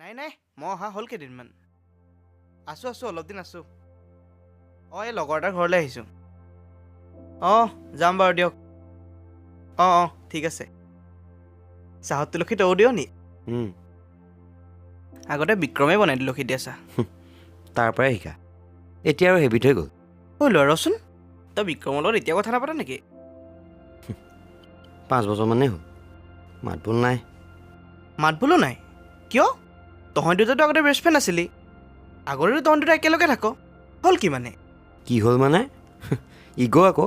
নাই নাই মই অহা হ'ল কেইদিনমান আছোঁ অলপ দিন আছোঁ এই লগৰ এটাৰ ঘৰলৈ আহিছোঁ যাম বাৰু দিয়ক ঠিক আছে চাহত তুলসী তয়ো দিয় নি আগতে বিক্ৰমে বনাই তুলসী দিয়া চাহ তাৰ পৰাই শিকা এতিয়া আৰু হেবিট হৈ গ'ল ল'ৰা ৰচোন তই বিক্ৰমৰ লগত এতিয়া কথা নাপাত নেকি 5 বছৰমানেই হ'ল মাত বোল নাই মাত বোলো নাই কিয় তহঁতি দুটাতো আগতে বেষ্ট ফ্ৰেণ্ড আছিলি আগতেতো তহঁতি দুটা একেলগে থাক হ'ল কি মানে কি হ'ল মানে ইগ' আকৌ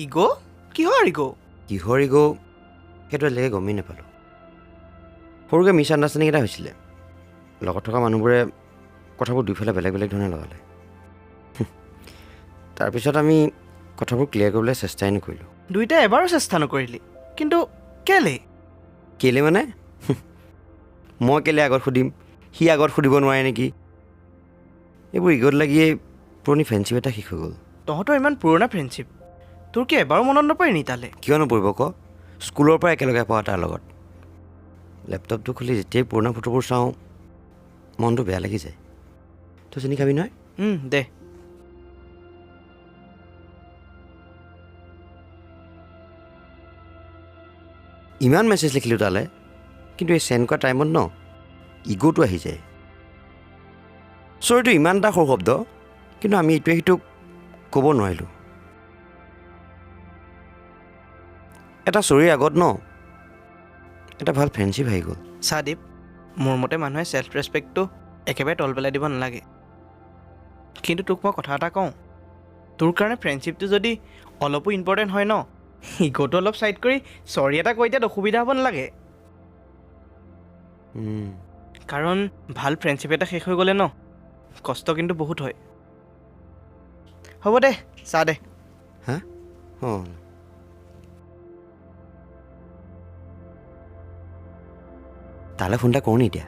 ইগ' কিহৰ ইগ' কিহৰ ইগ' সেইটো আজিলৈকে গমেই নাপালোঁ সৰুকৈ মিছ আণ্ডাৰষ্টেণ্ডিং এটা হৈছিলে লগত থকা মানুহবোৰে কথাবোৰ দুইফালে বেলেগ বেলেগ ধৰণে লগালে তাৰপিছত আমি কথাবোৰ ক্লিয়াৰ কৰিবলৈ চেষ্টাই নকৰিলোঁ দুইটাই এবাৰো চেষ্টা নকৰিলি কিন্তু কেলে মানে মই কেলে আগত সুধিম সি আগত সুধিব নোৱাৰে নেকি এইবোৰ ইগত লাগিয়ে পুৰণি ফ্ৰেণ্ডশ্বিপ এটা শেষ হৈ গ'ল তহঁতৰ ইমান পুৰণা ফ্ৰেণ্ডশ্বিপ তোৰ কি এবাৰো মনত নপৰে নি তালৈ কিয় নপৰিব ক স্কুলৰ পৰা একেলগে পোৱা তাৰ লগত লেপটপটো খুলি যেতিয়াই পুৰণা ফটোবোৰ চাওঁ মনটো বেয়া লাগি যায় তই চিনি খাবি নহয় দে ইমান মেছেজ লিখিলোঁ তালৈ কিন্তু এই চেণ্ড কৰা টাইমত ন ইগ'টো আহি যায় চৰিটো ইমান এটা সৰু শব্দ কিন্তু আমি ইটোৱে সিটোক ক'ব নোৱাৰিলোঁ এটা চৰিৰ আগত ন এটা ভাল ফ্ৰেণ্ডশ্বিপ আহি গ'ল চাদীপ মোৰ মতে মানুহে ছেল্ফ ৰেচপেক্টটো একেবাৰে তল পেলাই দিব নালাগে কিন্তু তোক মই কথা এটা কওঁ তোৰ কাৰণে ফ্ৰেণ্ডশ্বিপটো যদি অলপো ইম্পৰ্টেণ্ট হয় ন ইগ'টো অলপ চাইড কৰি চৰি এটা কৈ দিয়াত অসুবিধা হ'ব নালাগে কাৰণ ভাল ফ্ৰেণ্ডশ্বিপ এটা শেষ হৈ গ'লে ন কষ্ট কিন্তু বহুত হয় হ'ব দে চা দে হা অঁ তালৈ ফোন এটা কৰোঁ নি এতিয়া